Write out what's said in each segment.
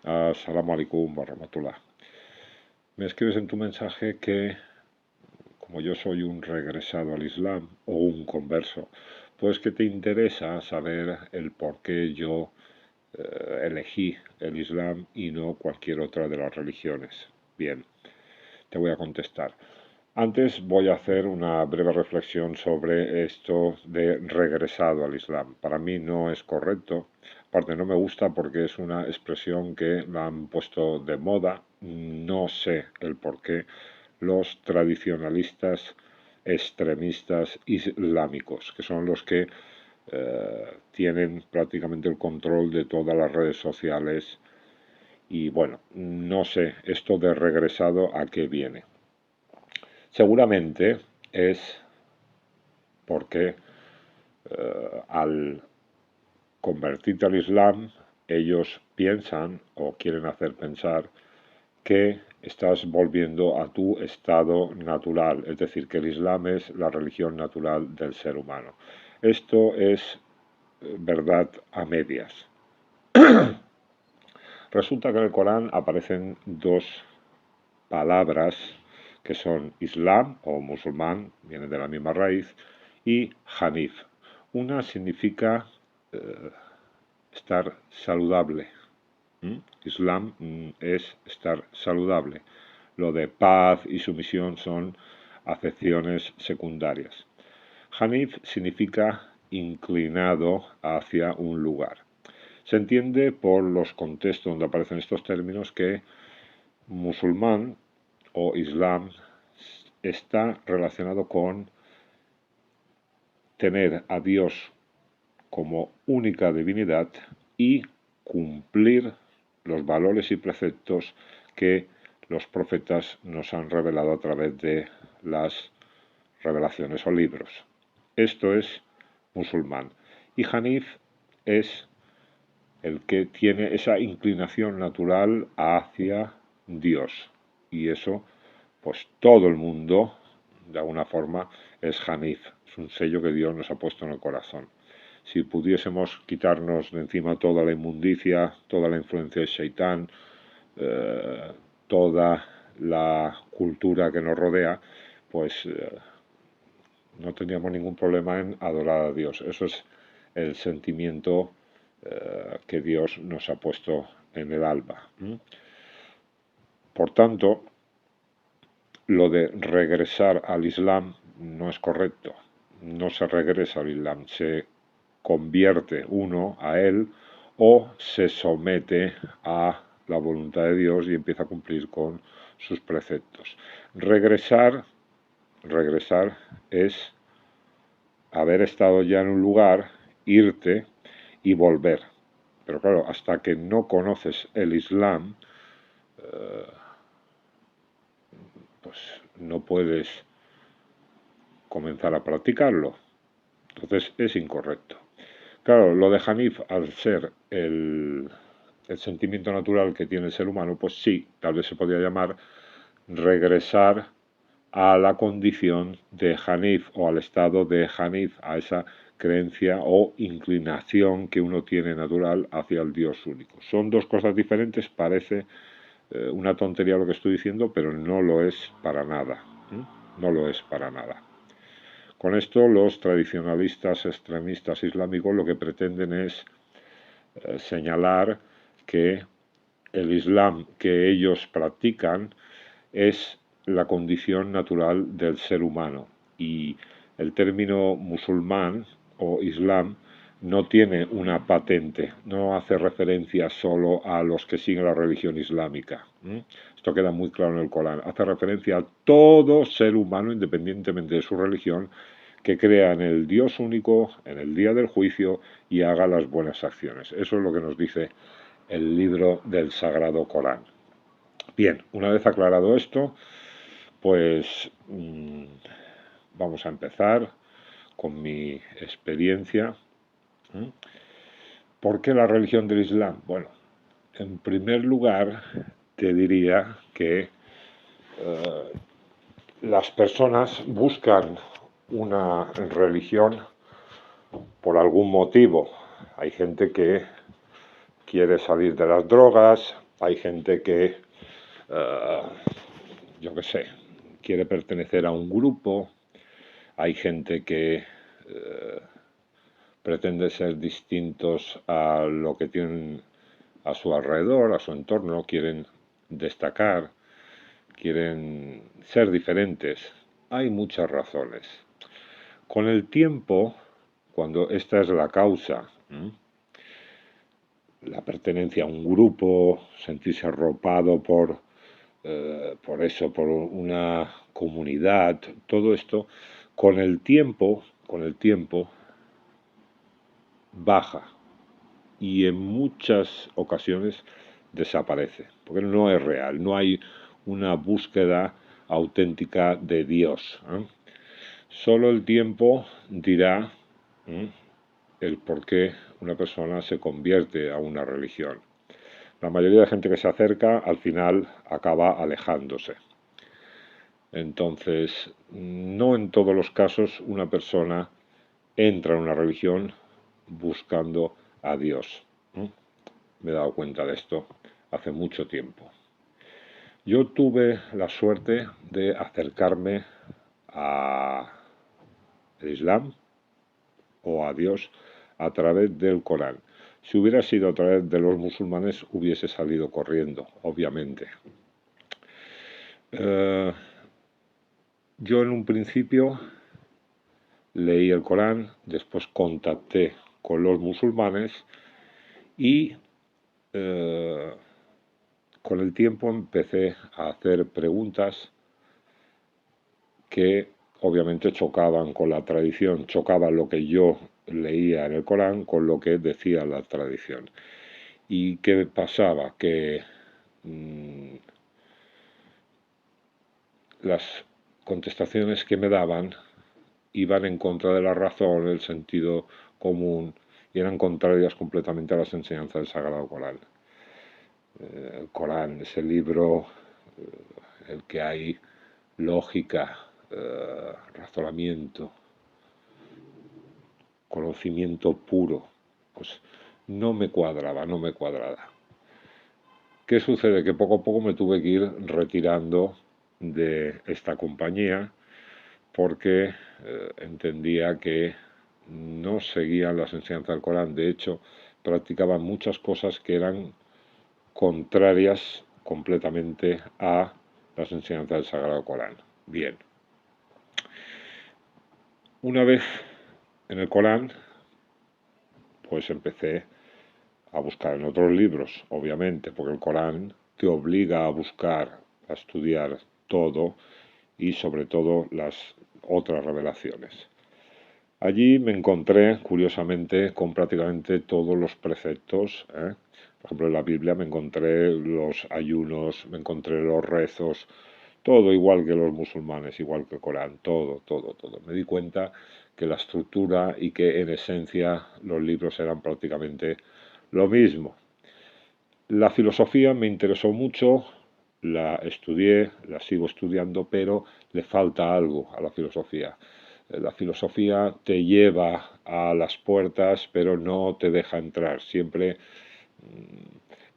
Assalamu alaikum warahmatullah. Me escribes en tu mensaje que, como yo soy un regresado al Islam o un converso, pues que te interesa saber el por qué yo elegí el Islam y no cualquier otra de las religiones. Bien, te voy a contestar. Antes voy a hacer una breve reflexión sobre esto de regresado al Islam. Para mí no es correcto. Aparte no me gusta porque es una expresión que la han puesto de moda. No sé el por qué los tradicionalistas extremistas islámicos, que son los que tienen prácticamente el control de todas las redes sociales. Y bueno, no sé esto de regresado a qué viene. Seguramente es porque al convertirte al Islam ellos piensan o quieren hacer pensar que estás volviendo a tu estado natural, es decir, que el Islam es la religión natural del ser humano. Esto es verdad a medias. Resulta que en el Corán aparecen dos palabras que son Islam o musulmán, viene de la misma raíz, y Hanif. Una significa estar saludable. Islam es estar saludable. Lo de paz y sumisión son acepciones secundarias. Hanif significa inclinado hacia un lugar. Se entiende por los contextos donde aparecen estos términos que musulmán o Islam está relacionado con tener a Dios como única divinidad y cumplir los valores y preceptos que los profetas nos han revelado a través de las revelaciones o libros. Esto es musulmán. Y Hanif es el que tiene esa inclinación natural hacia Dios. Y eso, pues todo el mundo, de alguna forma, es Hanif. Es un sello que Dios nos ha puesto en el corazón. Si pudiésemos quitarnos de encima toda la inmundicia, toda la influencia de Shaitán, toda la cultura que nos rodea, pues no tendríamos ningún problema en adorar a Dios. Eso es el sentimiento que Dios nos ha puesto en el alma. Por tanto, lo de regresar al Islam no es correcto. No se regresa al Islam, se convierte uno a él o se somete a la voluntad de Dios y empieza a cumplir con sus preceptos. Regresar es haber estado ya en un lugar, irte y volver. Pero claro, hasta que no conoces el Islam, pues no puedes comenzar a practicarlo. Entonces es incorrecto. Claro, lo de Hanif, al ser el sentimiento natural que tiene el ser humano, pues sí, tal vez se podría llamar regresar a la condición de Hanif o al estado de Hanif, a esa creencia o inclinación que uno tiene natural hacia el Dios único. Son dos cosas diferentes, parece una tontería lo que estoy diciendo, pero no lo es para nada. No lo es para nada. Con esto los tradicionalistas extremistas islámicos lo que pretenden es señalar que el Islam que ellos practican es la condición natural del ser humano y el término musulmán o Islam no tiene una patente, no hace referencia solo a los que siguen la religión islámica. Esto queda muy claro en el Corán. Hace referencia a todo ser humano, independientemente de su religión, que crea en el Dios único, en el día del juicio y haga las buenas acciones. Eso es lo que nos dice el libro del Sagrado Corán. Bien, una vez aclarado esto, pues vamos a empezar con mi experiencia. ¿Por qué la religión del Islam? Bueno, en primer lugar te diría que las personas buscan una religión por algún motivo. Hay gente que quiere salir de las drogas, Hay gente que, yo qué sé, quiere pertenecer a un grupo, hay gente que pretende ser distintos a lo que tienen a su alrededor, a su entorno, quieren destacar, quieren ser diferentes. Hay muchas razones. Con el tiempo, cuando esta es la causa, la pertenencia a un grupo, sentirse arropado por eso, por una comunidad, todo esto, con el tiempo baja y en muchas ocasiones desaparece, porque no es real, no hay una búsqueda auténtica de Dios. Solo el tiempo dirá el por qué una persona se convierte a una religión. La mayoría de gente que se acerca al final acaba alejándose. Entonces, no en todos los casos una persona entra en una religión buscando a Dios. Me he dado cuenta de esto hace mucho tiempo. Yo tuve la suerte de acercarme al Islam o a Dios a través del Corán. Si hubiera sido a través de los musulmanes, hubiese salido corriendo, obviamente. Yo en un principio leí el Corán, después contacté con los musulmanes y con el tiempo empecé a hacer preguntas que obviamente chocaban con la tradición, chocaban lo que yo leía en el Corán con lo que decía la tradición. ¿Y qué pasaba? Que las contestaciones que me daban iban en contra de la razón, el sentido común, y eran contrarias completamente a las enseñanzas del Sagrado Corán. El Corán es el libro el que hay lógica, razonamiento, conocimiento puro. Pues no me cuadraba, no me cuadraba. ¿Qué sucede? Que poco a poco me tuve que ir retirando de esta compañía porque entendía que no seguían las enseñanzas del Corán. De hecho, practicaban muchas cosas que eran contrarias completamente a las enseñanzas del Sagrado Corán. Bien. Una vez en el Corán, pues empecé a buscar en otros libros, obviamente, porque el Corán te obliga a buscar, a estudiar todo y sobre todo las otras revelaciones. Allí me encontré, curiosamente, con prácticamente todos los preceptos. Por ejemplo, en la Biblia me encontré los ayunos, me encontré los rezos, todo igual que los musulmanes, igual que el Corán, todo, todo, todo. Me di cuenta que la estructura y que en esencia los libros eran prácticamente lo mismo. La filosofía me interesó mucho, la estudié, la sigo estudiando, pero le falta algo a la filosofía. La filosofía te lleva a las puertas, pero no te deja entrar. Siempre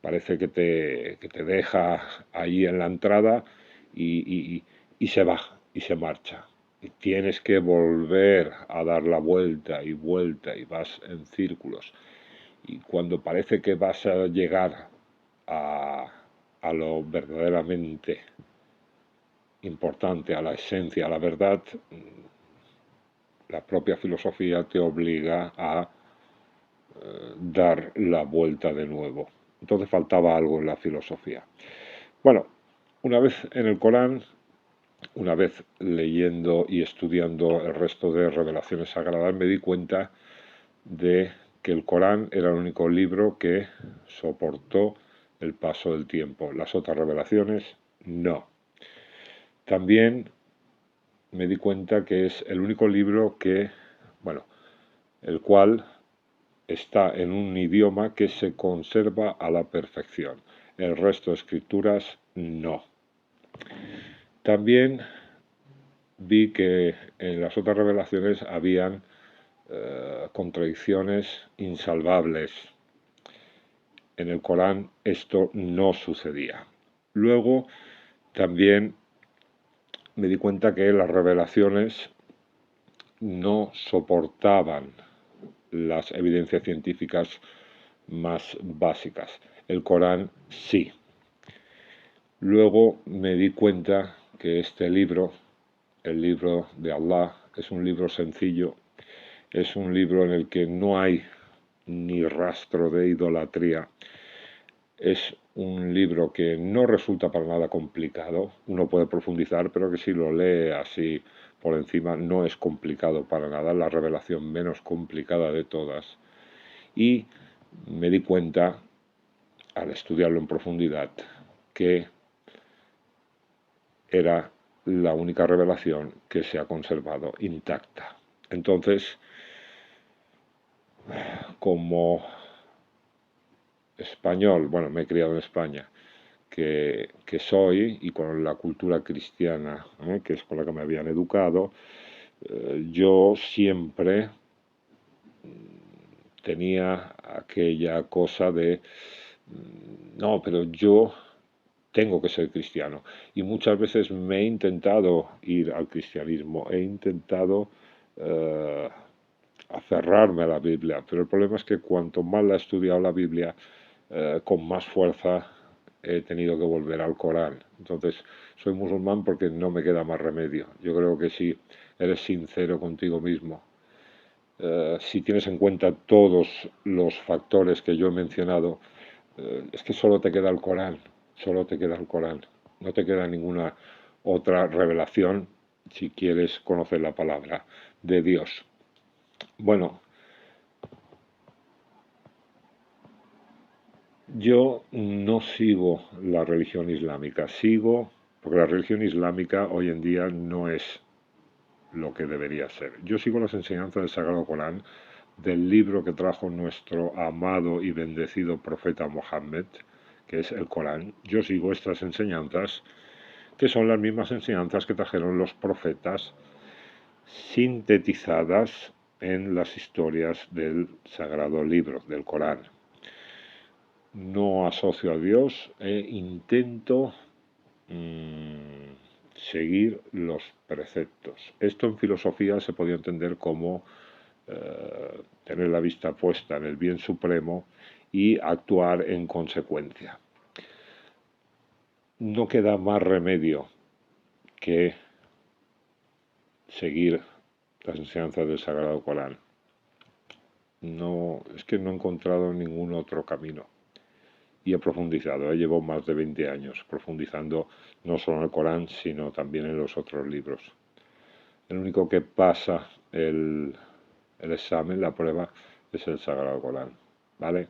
parece que te deja ahí en la entrada y se va y se marcha. Y tienes que volver a dar la vuelta y vuelta y vas en círculos. Y cuando parece que vas a llegar a lo verdaderamente importante, a la esencia, a la verdad, la propia filosofía te obliga a dar la vuelta de nuevo. Entonces faltaba algo en la filosofía. Bueno, una vez en el Corán, una vez leyendo y estudiando el resto de revelaciones sagradas, me di cuenta de que el Corán era el único libro que soportó el paso del tiempo. Las otras revelaciones, no. También me di cuenta que es el único libro que, bueno, el cual está en un idioma que se conserva a la perfección. El resto de escrituras, no. También vi que en las otras revelaciones habían contradicciones insalvables. en el Corán esto no sucedía. Luego también me di cuenta que las revelaciones no soportaban las evidencias científicas más básicas. El Corán sí. Luego me di cuenta que este libro, el libro de Allah, es un libro sencillo, es un libro en el que no hay ni rastro de idolatría. Es un libro que no resulta para nada complicado, uno puede profundizar, pero que si lo lee así por encima no es complicado para nada, la revelación menos complicada de todas. Y me di cuenta, al estudiarlo en profundidad, que era la única revelación que se ha conservado intacta. Entonces, como español, bueno, me he criado en España, que soy, y con la cultura cristiana, que es con la que me habían educado, yo siempre tenía aquella cosa de, no, pero yo tengo que ser cristiano. Y muchas veces me he intentado ir al cristianismo, he intentado aferrarme a la Biblia, pero el problema es que cuanto más la he estudiado la Biblia, con más fuerza he tenido que volver al Corán. Entonces, soy musulmán porque no me queda más remedio. Yo creo que si eres sincero contigo mismo, si tienes en cuenta todos los factores que yo he mencionado, es que solo te queda el Corán, solo te queda el Corán. No te queda ninguna otra revelación si quieres conocer la palabra de Dios. Bueno, yo no sigo la religión islámica, porque la religión islámica hoy en día no es lo que debería ser. Yo sigo las enseñanzas del Sagrado Corán, del libro que trajo nuestro amado y bendecido profeta Mohammed, que es el Corán. Yo sigo estas enseñanzas, que son las mismas enseñanzas que trajeron los profetas, sintetizadas en las historias del Sagrado Libro, del Corán. No asocio a Dios e intento seguir los preceptos. Esto en filosofía se podía entender como tener la vista puesta en el bien supremo y actuar en consecuencia. No queda más remedio que seguir las enseñanzas del Sagrado Corán. No, es que no he encontrado ningún otro camino. Y he profundizado, llevo más de 20 años profundizando no solo en el Corán, sino también en los otros libros. El único que pasa el examen, la prueba, es el Sagrado Corán. ¿Vale?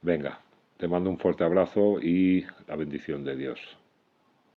Venga, te mando un fuerte abrazo y la bendición de Dios.